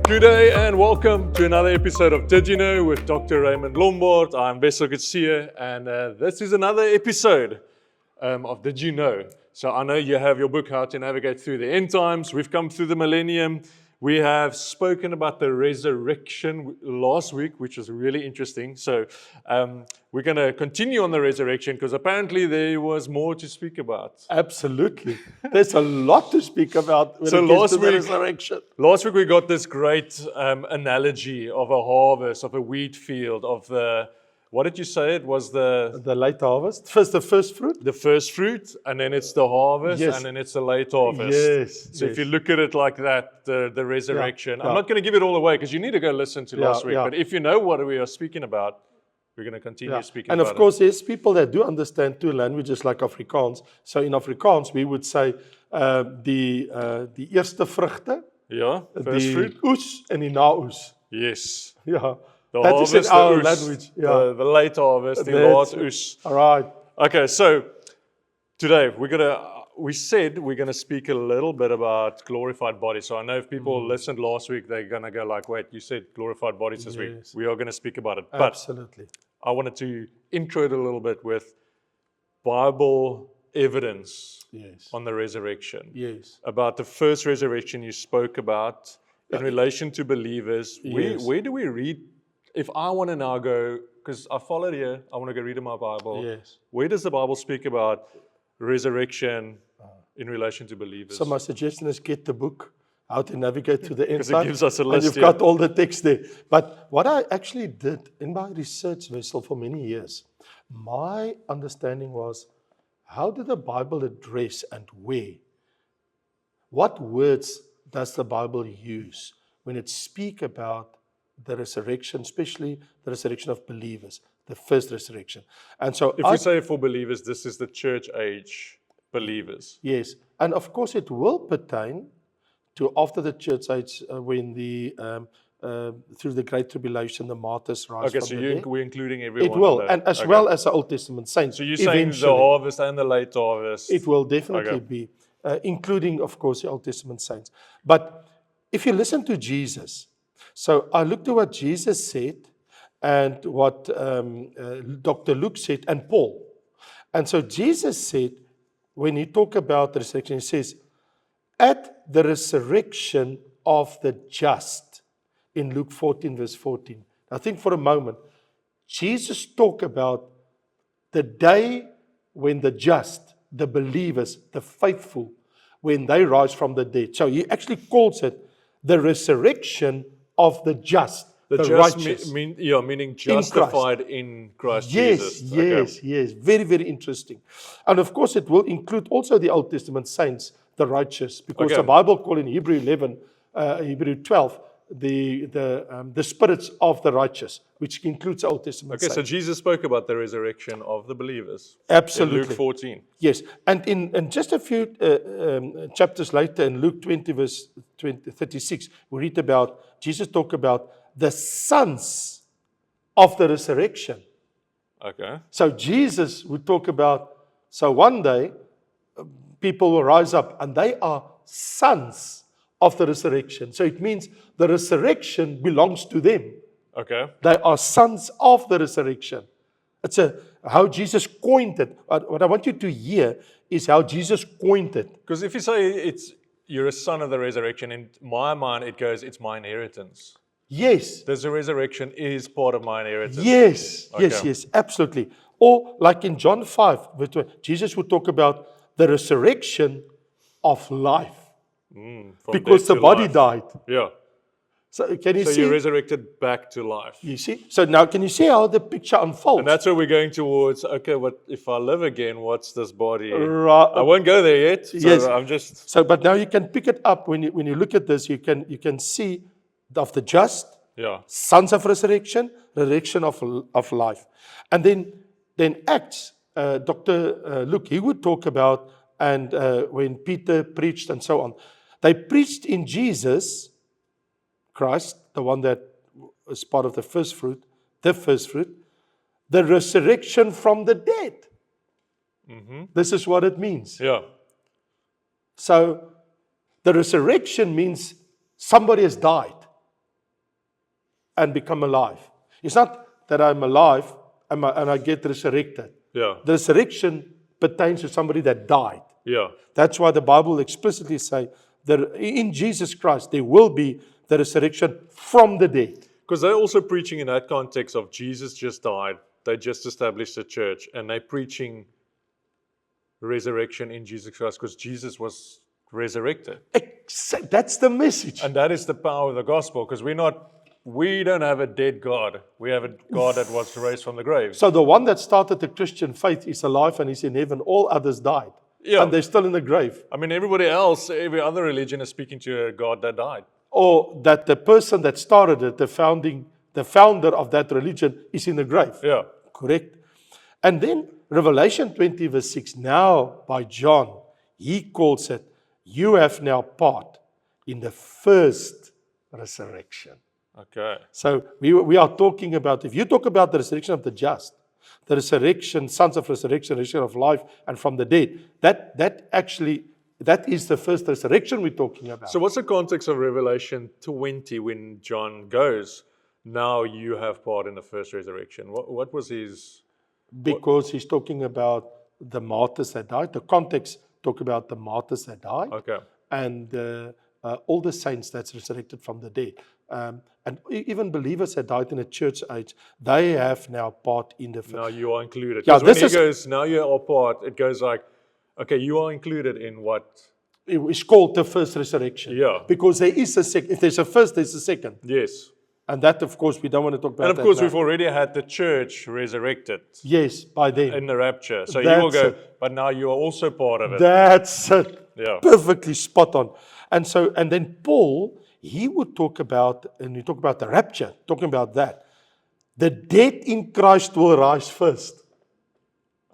Good day and welcome to another episode of Did You Know with Dr. Raymond Lombard. I'm Wessel Garcia and this is another episode of Did You Know. So I know you have your book, How to Navigate Through the End Times. We've come through the millennium. We have spoken about the resurrection last week, which was really interesting. So we're going to continue on the resurrection because apparently there was more to speak about. Absolutely. There's a lot to speak about when So it comes last to the week- resurrection. Last week we got this great analogy of a harvest, of a wheat field, of the, what did you say? It was the The late harvest. First, the first fruit. first fruit, and then it's the harvest, Yes. and then it's the late harvest. Yes. So if you look at it like that, the resurrection, Yeah, I'm not going to give it all away because you need to go listen to last week. yeah. But if you know what we are speaking about, we're going to continue speaking And about of course, there's people that do understand two languages like Afrikaans. So in Afrikaans, we would say die eerste vrugte, it. Yeah, first die fruit. oes en die naoes. Yes. Yeah. The That is in harvest, our the oes, language. Yeah. the late harvest, the That's- laat oes. All right. Okay, so today we said we're gonna speak a little bit about glorified bodies. So I know if people listened last week, they're gonna go like, "Wait, you said glorified bodies this week." Yes. We are gonna speak about it, but Absolutely. I wanted to intro it a little bit with Bible evidence Yes. on the resurrection. Yes. About the first resurrection you spoke about in relation to believers. Yes. Where do we read? If I want to now go, because I followed here, I want to go read in my Bible. Yes. Where does the Bible speak about resurrection in relation to believers? So my suggestion is get the book, How to Navigate to the End Because it Times, gives us a and list, you've yeah. got all the text there. But what I actually did in my research vessel for many years, my understanding was, how did the Bible address and where? What words does the Bible use when it speaks about the resurrection, especially the resurrection of believers, the first resurrection? And so If we say for believers, this is the church age believers. yes, and of course it will pertain to after the church age when the through the Great Tribulation the martyrs rise Okay, from so the dead. we're including everyone. It will, in that. and as Okay. well as the Old Testament saints. So you're saying the eventually. harvest and the late harvest. It will definitely Okay. be, including of course the Old Testament saints. But if you listen to Jesus, so I looked at what Jesus said and what Dr. Luke said and Paul. And so Jesus said, when he talked about the resurrection, he says, at the resurrection of the just, in Luke 14, verse 14. I think for a moment, Jesus talked about the day when the just, the believers, the faithful, when they rise from the dead. So he actually calls it the resurrection of the just, the just righteous. meaning justified in Christ Yes, Jesus. Okay. yes. Very, very interesting. And of course, it will include also the Old Testament saints, the righteous, because Okay. the Bible call in Hebrew 11, Hebrew 12, the spirits of the righteous, which includes the Old Testament Okay, so saints. Jesus spoke about the resurrection of the believers. Absolutely. In Luke 14. Yes, and in just a few chapters later, in Luke 20, verse 36, we read about, Jesus talk about the sons of the resurrection. Okay. So Jesus would talk about, so one day, people will rise up, and they are sons of the resurrection. So it means the resurrection belongs to them. Okay. They are sons of the resurrection. It's how Jesus coined it. What I want you to hear is how Jesus coined it. Because if you say you're a son of the resurrection, in my mind it goes, it's my inheritance. Yes, The resurrection is part of my inheritance. yes, Okay. yes, absolutely. Or like in John 5, verse 12, Jesus would talk about the resurrection of life. From Because death the to body life. died. Yeah. So can you So see? you're resurrected back to life. You see? So now can you see how the picture unfolds? And that's where we're going towards, okay, what if I live again, what's this body? Right. I won't go there yet. So Yes. I'm just, So, but now you can pick it up when you look at this. You can see of the just, yeah. sons of resurrection, resurrection of life, and then Acts. Dr. Luke, he would talk about, and when Peter preached and so on, they preached in Jesus Christ, the one that was part of the first fruit, the resurrection from the dead. This is what it means. Yeah. So the resurrection means somebody has died. and become alive. It's not that I'm alive and I get resurrected. Yeah. The resurrection pertains to somebody that died. Yeah. That's why the Bible explicitly say that in Jesus Christ there will be the resurrection from the dead. Because they're also preaching in that context of Jesus just died. They just established a church, and they're preaching resurrection in Jesus Christ because Jesus was resurrected. That's the message. And that is the power of the gospel, because we don't have a dead God. We have a God that was raised from the grave. So the one that started the Christian faith is alive and is in heaven. All others died. Yeah. And they're still in the grave. I mean, everybody else, every other religion is speaking to a God that died. Or that the person that started it, the founder of that religion, is in the grave. Yeah. Correct? And then Revelation 20 verse 6, now by John, he calls it, you have now part in the first resurrection. Okay. So we are talking about, if you talk about the resurrection of the just, the resurrection, sons of resurrection of life, and from the dead, that is the first resurrection we're talking about. So what's the context of Revelation 20 when John goes, now you have part in the first resurrection? What was his... Because he's talking about the martyrs that died. The context talk about the martyrs that died. Okay. And all the saints that's resurrected from the dead. And even believers that died in the church age, they have now part in the... Now you are included. Yeah, Because when this he goes, now you are part, it goes like, okay, you are included in what? It's called the first resurrection. Yeah. Because there is a second. If there's a first, there's a second. Yes. And that, of course, we don't want to talk about that. And of course, now. we've already had the church resurrected Yes, by then. in the rapture. So you That's will go, it. but now you are also part of it. That's it. Yeah. Perfectly spot on. And then Paul, he would talk about, and we talk about the rapture, talking about that. The dead in Christ will rise first.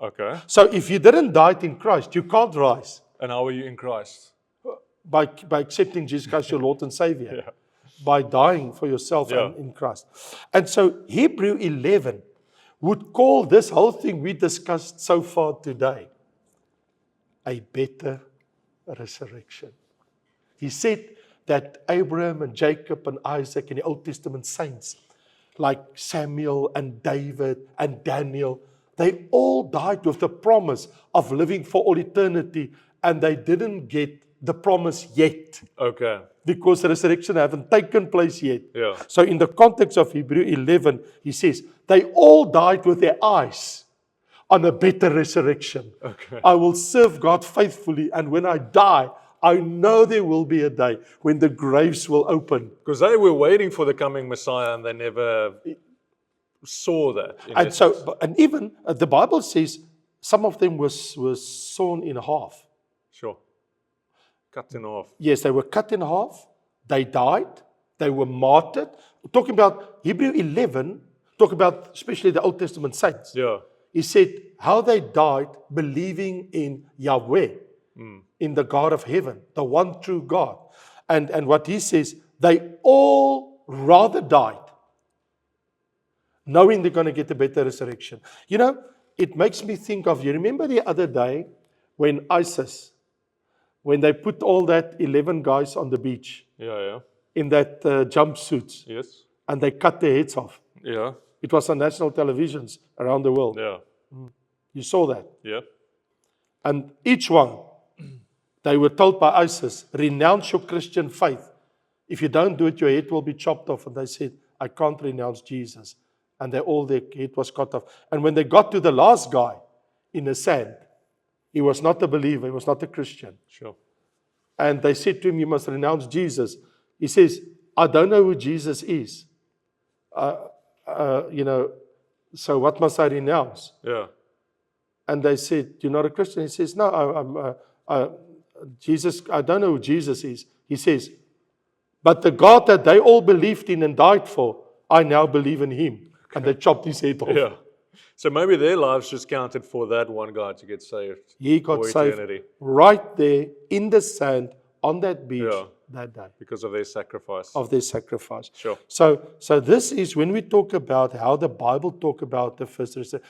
Okay. So if you didn't die in Christ, you can't rise And how are you in Christ? by accepting Jesus Christ your Lord and Savior. Yeah. By dying for yourself Yeah. and in Christ. And so Hebrew 11 would call this whole thing we discussed so far today a better resurrection. He said that Abraham and Jacob and Isaac and the Old Testament saints like Samuel and David and Daniel, they all died with the promise of living for all eternity, and they didn't get the promise yet. Okay. Because the resurrection haven't taken place yet. Yeah. So in the context of Hebrew 11, he says, they all died with their eyes on a better resurrection. Okay. I will serve God faithfully, and when I die, I know there will be a day when the graves will open. Because they were waiting for the coming Messiah and they never saw that. in And essence. so, and even the Bible says some of them was sawn in half. Sure. Cut in half. Yes, they were cut in half. They died. They were martyred. Talking about Hebrew 11, talk about especially the Old Testament saints. Yeah. He said how they died believing in Yahweh, in the God of heaven, the one true God. And what he says, they all rather died, knowing they're going to get a better resurrection. You know, it makes me think of, you remember the other day when ISIS, when they put all that 11 guys on the beach Yeah. in that jumpsuits, Yes. and they cut their heads off. Yeah. It was on national televisions around the world. Yeah. You saw that. Yeah. And each one, they were told by ISIS, renounce your Christian faith. If you don't do it, your head will be chopped off. And they said, I can't renounce Jesus. And their head was cut off. And when they got to the last guy in the sand, he was not a believer, he was not a Christian. Sure. And they said to him, you must renounce Jesus. He says, I don't know who Jesus is. So what must I renounce? Yeah. And they said, you're not a Christian? He says, no, Jesus, I don't know who Jesus is. He says, but the God that they all believed in and died for, I now believe in him. And they chopped his head off. Yeah. So maybe their lives just counted for that one guy to get saved. He got for saved eternity right there in the sand on that beach Yeah. that day because of their sacrifice. of their sacrifice. Sure. So this is when we talk about how the Bible talk about the first resurrection.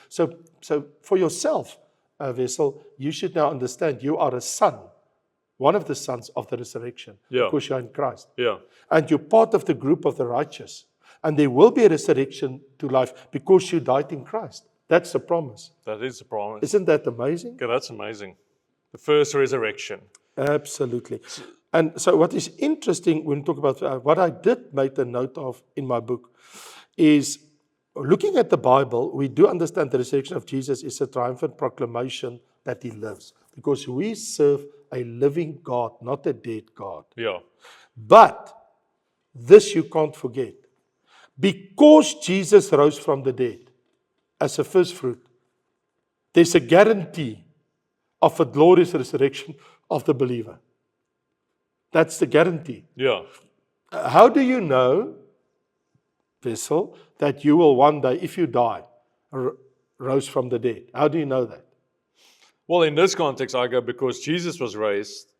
So for yourself, Vessel, you should now understand you are a son, one of the sons of the resurrection, Yeah. because you're in Christ. Yeah. And you're part of the group of the righteous. And there will be a resurrection to life because you died in Christ. That's the promise. That is the promise. Isn't that amazing? Okay, that's amazing. The first resurrection. Absolutely. And so what is interesting when we talk about what I did make a note of in my book is looking at the Bible, we do understand the resurrection of Jesus is a triumphant proclamation that he lives. Because we serve a living God, not a dead God. Yeah. But this you can't forget. Because Jesus rose from the dead as a first fruit, there's a guarantee of a glorious resurrection of the believer. That's the guarantee. Yeah. How do you know, Vessel, that you will one day, if you die, rose from the dead? How do you know that? Well, in this context, I go, because Jesus was raised,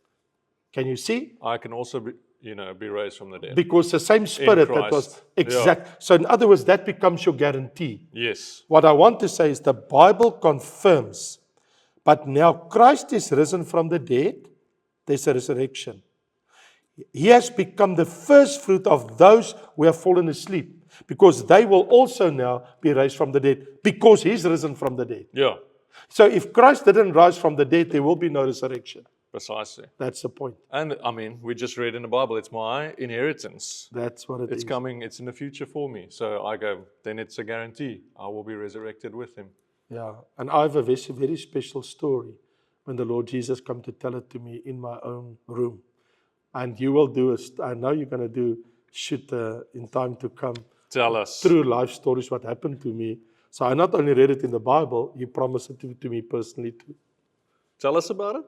Can you see? I can also be raised from the dead. Because the same spirit that was Christ. exact. So in other words, that becomes your guarantee. Yes. What I want to say is the Bible confirms, but now Christ is risen from the dead, there's a resurrection. He has become the first fruit of those who have fallen asleep, because they will also now be raised from the dead, because he's risen from the dead. Yeah. So if Christ didn't rise from the dead, there will be no resurrection. Precisely. That's the point. And I mean, we just read in the Bible, it's my inheritance. That's what it It's is. coming, it's in the future for me. So I go, then it's a guarantee. I will be resurrected with him. Yeah, and I have a very, very special story when the Lord Jesus come to tell it to me in my own room. And you will do, I know you're going to do, shoot in time to come, Tell us. true life stories, what happened to me. So I not only read it in the Bible, you promised it to me personally too. Tell us about it.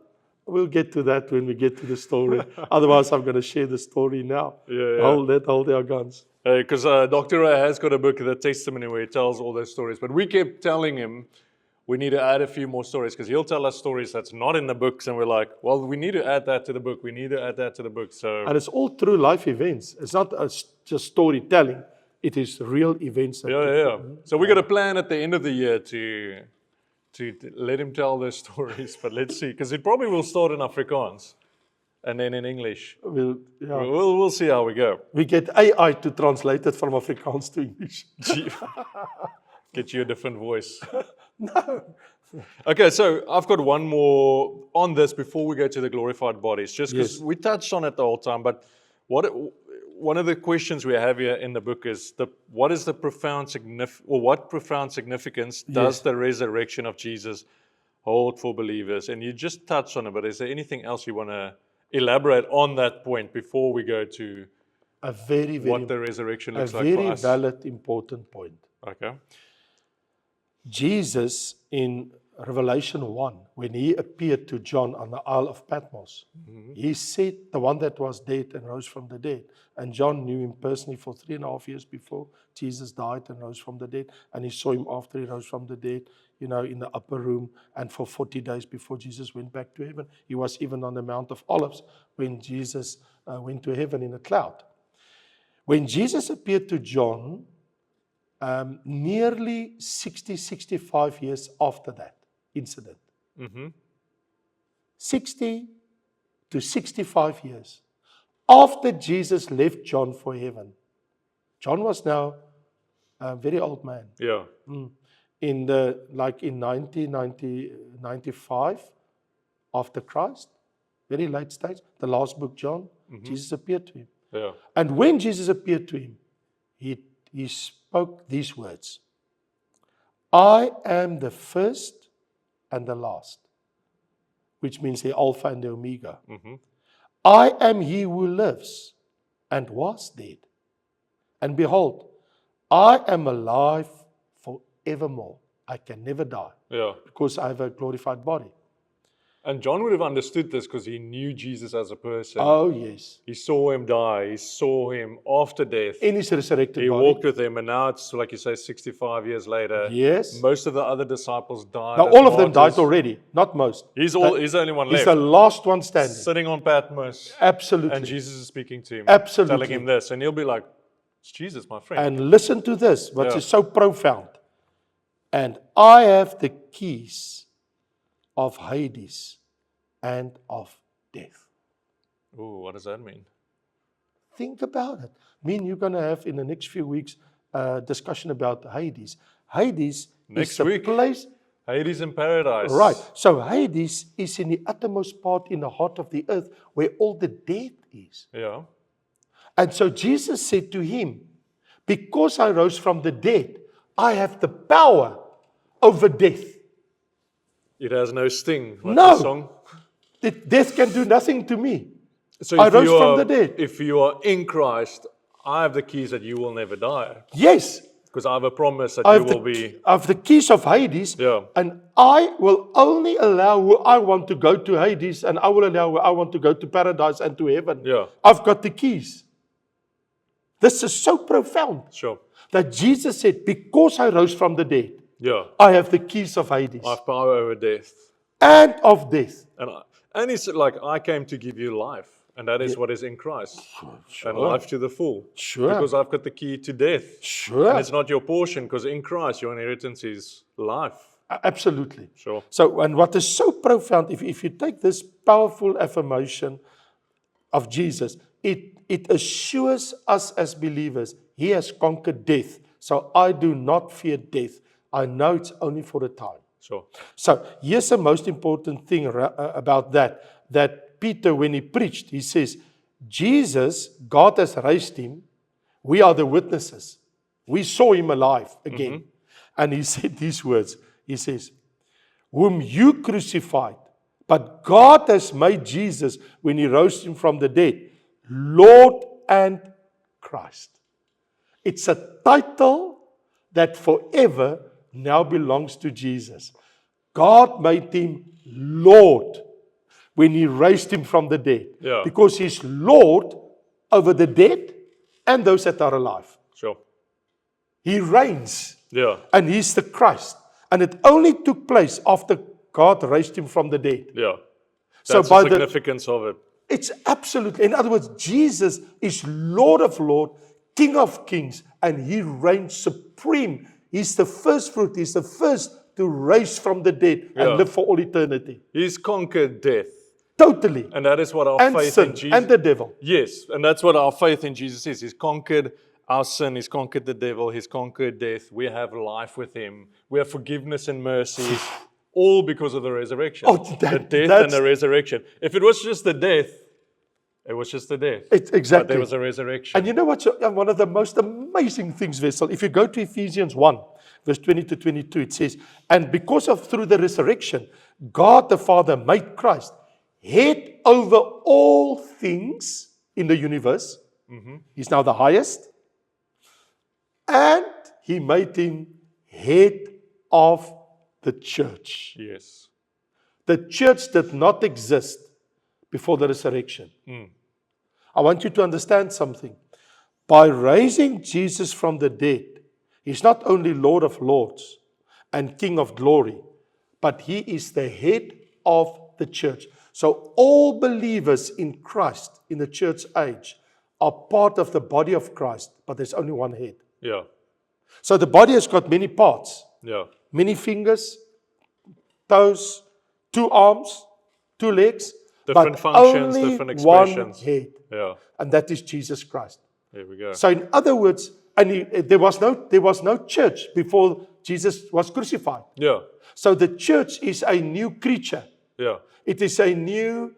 We'll get to that when we get to the story. Otherwise, I'm going to share the story now. Yeah. Hold our guns. Because Dr. Ray has got a book, The Testimony, where he tells all those stories. But we kept telling him we need to add a few more stories, because he'll tell us stories that's not in the books. And we're like, well, we need to add that to the book. We need to add that to the book. So And it's all true life events. It's not just storytelling. It is real events. That yeah. So we got a plan at the end of the year to let him tell those stories. But let's see, because it probably will start in Afrikaans and then in English. We'll see how we go. We get AI to translate it from Afrikaans to English. Get you a different voice. No. Okay, so I've got one more on this before we go to the glorified bodies, just because Yes. we touched on it the whole time. But one of the questions we have here in the book is what is the profound what profound significance does the resurrection of Jesus hold for believers? And you just touched on it, but is there anything else you want to elaborate on that point before we go to A very, very, what the resurrection a looks like for very us? valid, important point. Okay. Jesus in Revelation 1, when he appeared to John on the Isle of Patmos, he said, the one that was dead and rose from the dead. And John knew him personally for 3.5 years before Jesus died and rose from the dead. And he saw him after he rose from the dead, in the upper room. And for 40 days before Jesus went back to heaven. He was even on the Mount of Olives when Jesus went to heaven in a cloud. When Jesus appeared to John, nearly 65 years after that incident. 60 to 65 years after Jesus left John for heaven. John was now a very old man. Yeah. In 1995 after Christ, very late stage, the last book, John, Jesus appeared to him. Yeah. And when Jesus appeared to him, he spoke these words: I am the first and the last, which means the Alpha and the Omega. I am he who lives and was dead. And behold, I am alive forevermore. I can never die Yeah. because I have a glorified body. And John would have understood this because he knew Jesus as a person. Oh, yes. He saw him die. He saw him after death. In his resurrected He body. walked with him, and now it's, like you say, 65 years later. Yes. Most of the other disciples died. Now, as all of them died martyrs. already, not most. He's the only one He's left. the last one standing. Sitting on Patmos. Absolutely. And Jesus is speaking to him. Absolutely. Telling him this. And he'll be like, it's Jesus, my friend. And listen to this, what Yeah. is so profound. And I have the keys of Hades and of death. Ooh, what does that mean? Think about it. You're going to have in the next few weeks discussion about Hades. Hades Next is the week. place. Hades in paradise. Right. So Hades is in the uttermost part in the heart of the earth where all the dead is. Yeah. And so Jesus said to him, because I rose from the dead, I have the power over death. It has no sting. Like No. the song. Death can do nothing to me. So I if rose you from are, the dead. If you are in Christ, I have the keys that you will never die. Yes, Because I have a promise that I you have, will be. I have the keys of Hades, Yeah. and I will only allow who I want to go to Hades, and I will allow who I want to go to paradise and to heaven. Yeah. I've got the keys. This is so profound Sure. that Jesus said, because I rose from the dead, Yeah. I have the keys of Hades I have power over death. and of death. And it's like, I came to give you life. And that is what is in Christ. And life to the full. Sure. Because I've got the key to death. Sure. And it's not your portion, because in Christ, your inheritance is life. Absolutely. Sure. So, and what is so profound, if you take this powerful affirmation of Jesus, it assures us as believers, He has conquered death. So I do not fear death. I know it's only for a time. Sure. So here's the most important thing about that Peter, when he preached, he says, Jesus, God has raised him. We are the witnesses. We saw him alive again. And he said these words. He says, whom you crucified, but God has made Jesus, when he rose him from the dead, Lord and Christ. It's a title that forever now belongs to Jesus. God made him Lord when he raised him from the dead. Yeah. Because he's Lord over the dead and those that are alive. Sure. He reigns. Yeah. And he's the Christ. And it only took place after God raised him from the dead. Yeah. So That's the significance of it. It's absolutely, in other words, Jesus is Lord of Lords, King of Kings, and he reigns supreme. He's the first fruit. He's the first to raise from the dead and live for all eternity. He's conquered death. Totally. And that is what our And faith sin in Jesus and the devil. Yes, and that's what our faith in Jesus is. He's conquered our sin, he's conquered the devil, he's conquered death. We have life with him. We have forgiveness and mercy, all because of the resurrection. Oh, the death and the resurrection. If it was just the death, it was just the death. Exactly. But there was a resurrection. And you know what's one of the most amazing things, Vessel? If you go to Ephesians 1, verse 20 to 22, it says, and because of through the resurrection, God the Father made Christ head over all things in the universe. He's now the highest. And he made him head of the church. Yes. The church did not exist before the resurrection. I want you to understand something. By raising Jesus from the dead, he's not only Lord of Lords and King of glory, but he is the head of the church. So all believers in Christ in the church age are part of the body of Christ, but there's only one head. Yeah. So the body has got many parts, Yeah. many fingers, toes, 2 arms, 2 legs, Different but functions, only different expressions. one head, Yeah. and that is Jesus Christ. There we go. So in other words, and there was no church before Jesus was crucified. Yeah. So the church is a new creature. Yeah. It is a new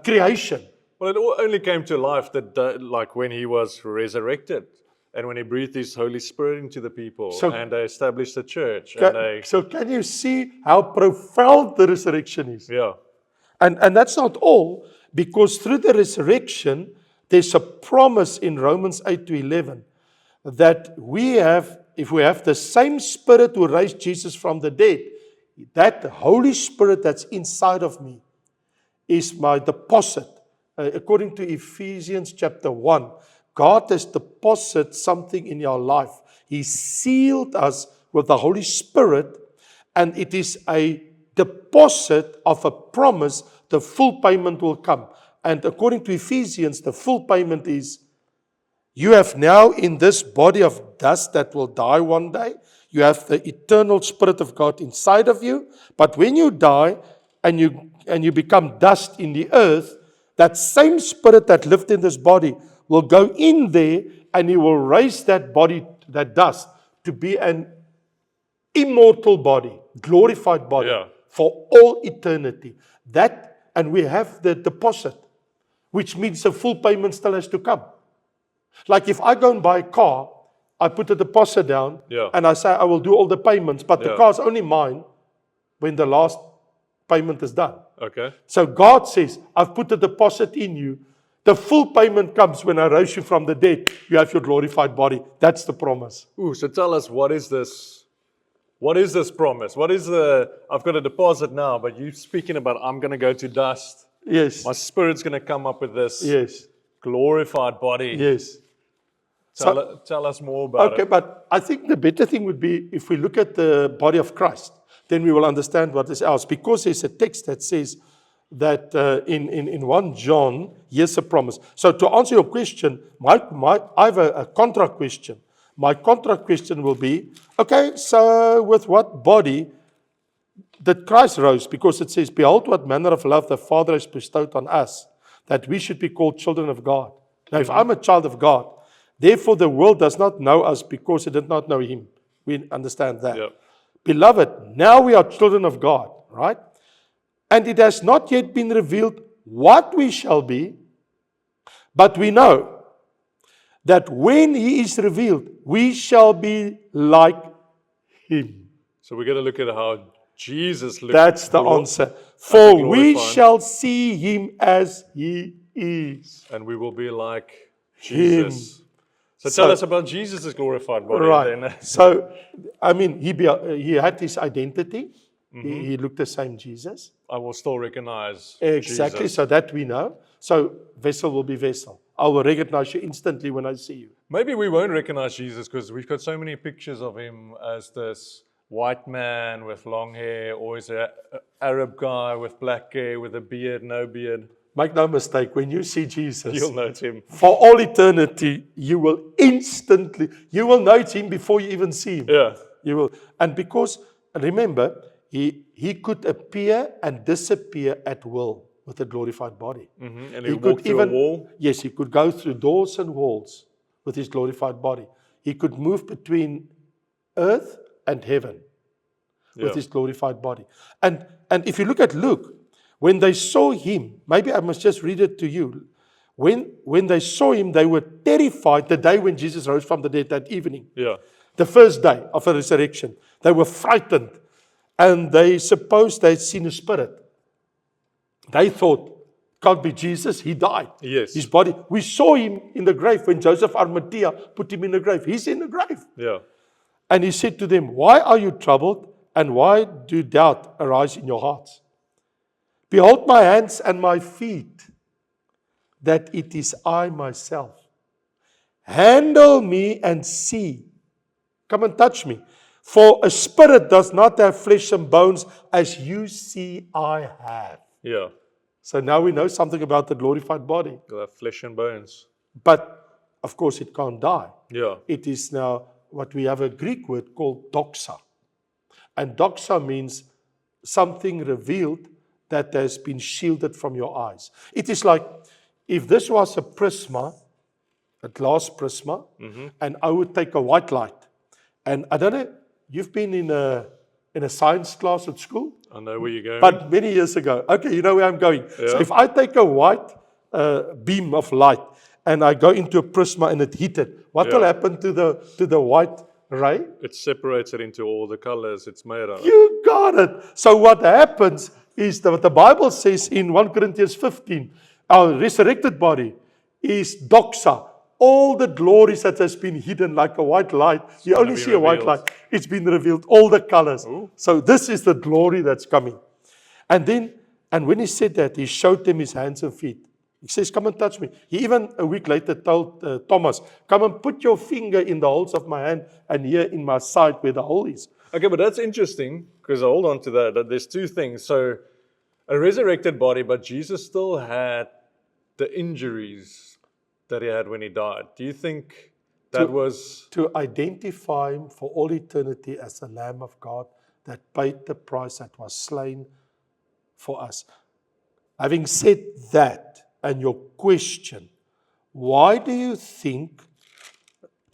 creation. Well, it all only came to life like when he was resurrected and when he breathed his Holy Spirit into the people and they established the church. So can you see how profound the resurrection is? Yeah. And that's not all, because through the resurrection, there's a promise in Romans 8 to 11 that if we have the same Spirit who raised Jesus from the dead, that Holy Spirit that's inside of me is my deposit. According to Ephesians chapter 1, God has deposited something in your life. He sealed us with the Holy Spirit, and it is a deposit of a promise. The full payment will come. And according to Ephesians, the full payment is, you have now in this body of dust that will die one day, you have the eternal Spirit of God inside of you. But when you die and you become dust in the earth, that same Spirit that lived in this body will go in there and he will raise that body that dust, to be an immortal body, glorified body Yeah. for all eternity. That, and we have the deposit, which means the full payment still has to come. Like if I go and buy a car, I put a deposit down, Yeah. and I say I will do all the payments, but the Yeah. car's only mine when the last payment is done. Okay. So God says, I've put a deposit in you. The full payment comes when I raise you from the dead. You have your glorified body. That's the promise. Ooh, so tell us, what is this? What is this promise? What is I've got a deposit now, but you're speaking about I'm going to go to dust. Yes. My spirit's going to come up with this Yes. glorified body. Yes. Tell us more about Okay, it. but I think the better thing would be if we look at the body of Christ, then we will understand what is ours. Because there's a text that says that in 1 John, here's a promise. So to answer your question, I have a contra question. My contra question will be, okay, so with what body did Christ rose? Because it says, behold what manner of love the Father has bestowed on us, that we should be called children of God. Now, if I'm a child of God, therefore the world does not know us because it did not know him. We understand that. Yeah. Beloved, now we are children of God, right? And it has not yet been revealed what we shall be, but we know that when he is revealed, we shall be like him. So we're going to look at how Jesus looked. That's the answer. For we glorified. shall see him as he is. And we will be like Him. Jesus. So tell us about Jesus' glorified body. Right. Then. So, I mean, he had his identity. He looked the same Jesus. I will still recognize Exactly. Jesus. So that we know. So vessel will be vessel. I will recognize you instantly when I see you. Maybe we won't recognize Jesus because we've got so many pictures of him as this white man with long hair, always an Arab guy with black hair, with a beard, no beard. Make no mistake, when you see Jesus, You'll know him. for all eternity, you will know him before you even see him. Yeah. You will. And because, remember, he could appear and disappear at will with a glorified body. And he walked through a wall. Yes, he could go through doors and walls with his glorified body. He could move between earth and heaven with his glorified body. And if you look at Luke, when they saw him, maybe I must just read it to you. When they saw him, they were terrified the day when Jesus rose from the dead, that evening. Yeah. The first day of the resurrection. They were frightened. And they supposed they'd seen a spirit. They thought, can't be Jesus, he died. Yes. His body. We saw him in the grave when Joseph Arimathea put him in the grave. He's in the grave. Yeah. And he said to them, why are you troubled? And why do doubt arise in your hearts? Behold my hands and my feet, that it is I myself. Handle me and see. Come and touch me. For a spirit does not have flesh and bones, as you see I have. Yeah. So now we know something about the glorified body. You'll have flesh and bones. But, of course, it can't die. Yeah. It is now what we have a Greek word called doxa. And doxa means something revealed that has been shielded from your eyes. It is like if this was a prisma, a glass prisma, and I would take a white light. And I don't know, you've been in a science class at school? I know where you're going. But many years ago. Okay, you know where I'm going. So if I take a white beam of light and I go into a prisma and it heated, what will happen to the white ray? It separates it into all the colors it's made of. You got it. So what happens is that what the Bible says in 1 Corinthians 15, our resurrected body is doxa. All the glories that has been hidden like a white light. You only see a white light. It's been revealed, all the colors. Ooh. So this is the glory that's coming. And when he said that, he showed them his hands and feet. He says, come and touch me. He even a week later told Thomas, come and put your finger in the holes of my hand and here in my side where the hole is. Okay, but that's interesting because I hold on to that. There's two things. So a resurrected body, but Jesus still had the injuries that he had when he died. Do you think that was... To identify him for all eternity as the Lamb of God that paid the price, that was slain for us. Having said that, and your question, why do you think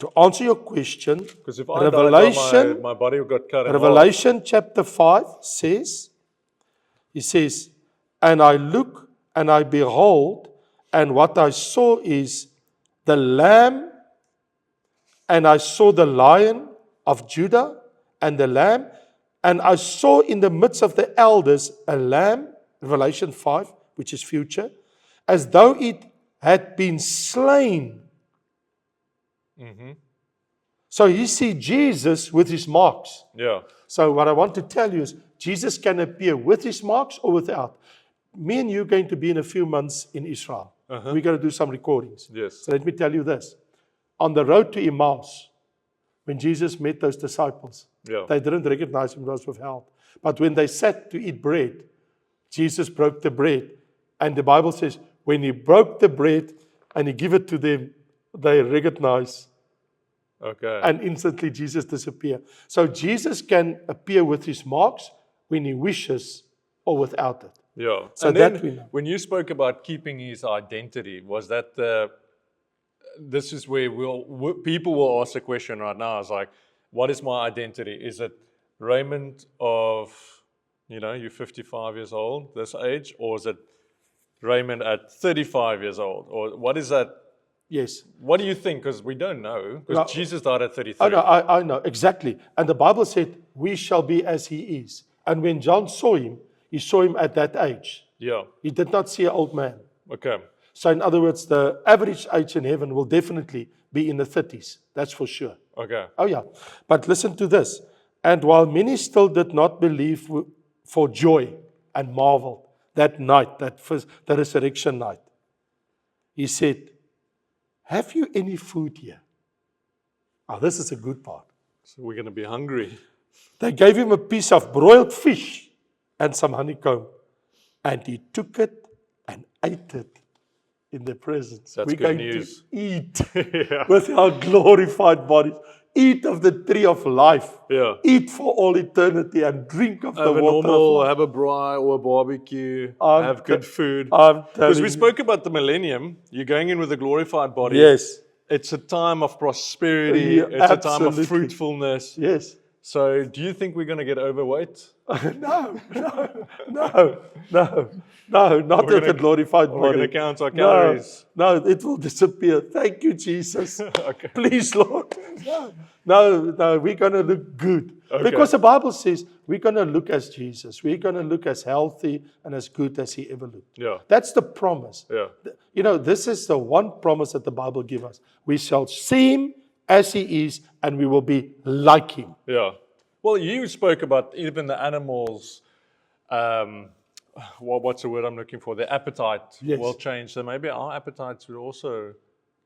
To answer your question, Because if I died, my body got cut in half. Revelation chapter 5 says, he says, and I look and I behold, and what I saw is the Lamb, and I saw the Lion of Judah and the Lamb, and I saw in the midst of the elders a Lamb, Revelation 5, which is future, as though it had been slain. So you see Jesus with his marks. Yeah. So what I want to tell you is Jesus can appear with his marks or without. Me and you are going to be in a few months in Israel. We're going to do some recordings. Yes. So let me tell you this. On the road to Emmaus, when Jesus met those disciples, Yeah. they didn't recognize him because of health. But when they sat to eat bread, Jesus broke the bread. And the Bible says, when he broke the bread and he gave it to them, they recognized. Okay. And instantly Jesus disappeared. So Jesus can appear with his marks when he wishes or without it. Yeah. So And that then we know. when you spoke about keeping his identity, was that this is where people will ask the question right now. It's like, what is my identity? Is it Raymond of, you're 55 years old, this age, or is it Raymond at 35 years old? Or what is that? Yes. What do you think? Because we don't know. Because No. Jesus died at 33. I know, exactly. And the Bible said, we shall be as he is. And when John saw him, he saw him at that age. Yeah. He did not see an old man. Okay. So in other words, the average age in heaven will definitely be in the 30s. That's for sure. Okay. Oh yeah. But listen to this. And while many still did not believe for joy and marveled that night, the resurrection night, he said, have you any food here? Oh, this is a good part. So we're going to be hungry. They gave him a piece of broiled fish and some honeycomb. And he took it and ate it in their presence. That's We're good going news. to eat Yeah. with our glorified bodies. Eat of the tree of life. Yeah. Eat for all eternity and drink of the Have a water normal, of life. have a braai or a barbecue, I'm have good food. I'm Because telling we you. spoke about the millennium. You're going in with a glorified body. Yes. It's a time of prosperity. Yeah, It's a time of absolutely. fruitfulness. Yes. So do you think we're going to get overweight? No, not with a glorified We're body. going to count our calories. No, it will disappear. Thank you, Jesus. Okay. Please, Lord. No, we're going to look good. Okay. Because the Bible says we're going to look as Jesus. We're going to look as healthy and as good as he ever looked. Yeah. That's the promise. Yeah. This is the one promise that the Bible gives us. We shall see him as he is, and we will be like him. Yeah. Well, you spoke about even the animals. What's the word I'm looking for? Their appetite Yes. will change. So maybe our appetites will also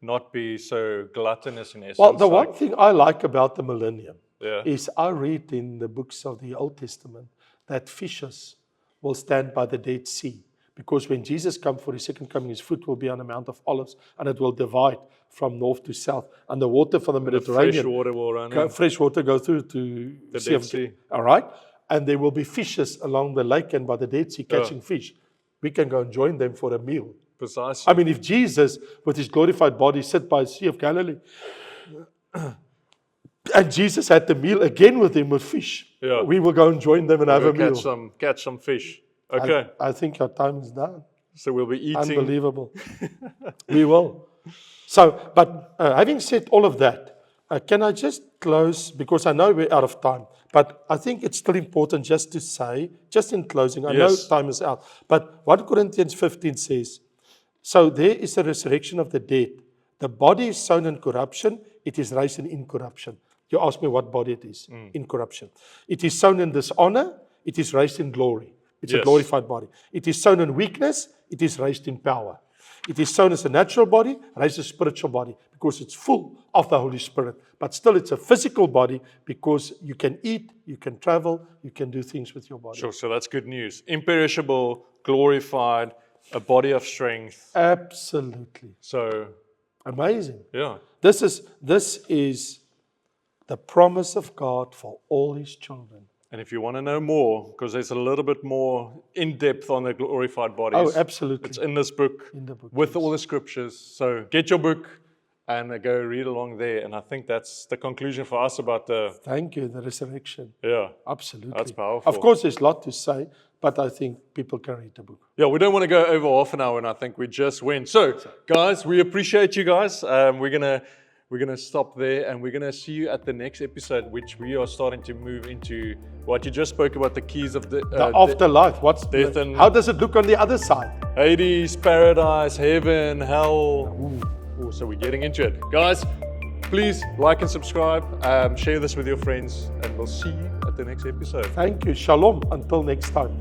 not be so gluttonous in essence. Well, the one thing I like about the millennium Yeah. is I read in the books of the Old Testament that fishes will stand by the Dead Sea. Because when Jesus comes for his second coming, his foot will be on the Mount of Olives, and it will divide from north to south. And the water from the Mediterranean, fresh water will run in. fresh water goes through to The Sea Dead of Sea. All right? And there will be fishes along the lake and by the Dead Sea catching fish. We can go and join them for a meal. Precisely. I mean, if Jesus, with his glorified body, sat by the Sea of Galilee, and Jesus had the meal again with him with fish, Yeah. we will go and join them and have a meal. Catch some fish. Okay. I think our time is done. So we'll be eating. Unbelievable. We will. So, but having said all of that, can I just close, because I know we're out of time, but I think it's still important just to say, just in closing, I know Yes. time is out, but 1 Corinthians 15 says, so there is a resurrection of the dead. The body is sown in corruption, it is raised in incorruption. You ask me what body it is, incorruption. It is sown in dishonor, it is raised in glory. It's a Yes. glorified body. It is sown in weakness, it is raised in power. It is sown as a natural body, raised as a spiritual body, because it's full of the Holy Spirit. But still it's a physical body, because you can eat, you can travel, you can do things with your body. Sure, so that's good news. Imperishable, glorified, a body of strength. Absolutely. So, Amazing. yeah. This is the promise of God for all his children. And if you want to know more, because there's a little bit more in depth on the glorified bodies. Oh, absolutely. It's in this book In the book, with all the scriptures. So get your book and go read along there. And I think that's the conclusion for us about the, Thank you, the resurrection. yeah. Absolutely. That's powerful. Of course, there's a lot to say, but I think people can read the book. Yeah, we don't want to go over half an hour, and I think we just went. So, guys, we appreciate you guys. We're gonna stop there, and we're gonna see you at the next episode, which we are starting to move into what you just spoke about, the keys of the Afterlife, what's death and- how does it look on the other side? Hades, paradise, heaven, hell. Ooh, so we're getting into it, guys. Please like and subscribe. Share this with your friends, and we'll see you at the next episode. Thank you. Shalom. Until next time.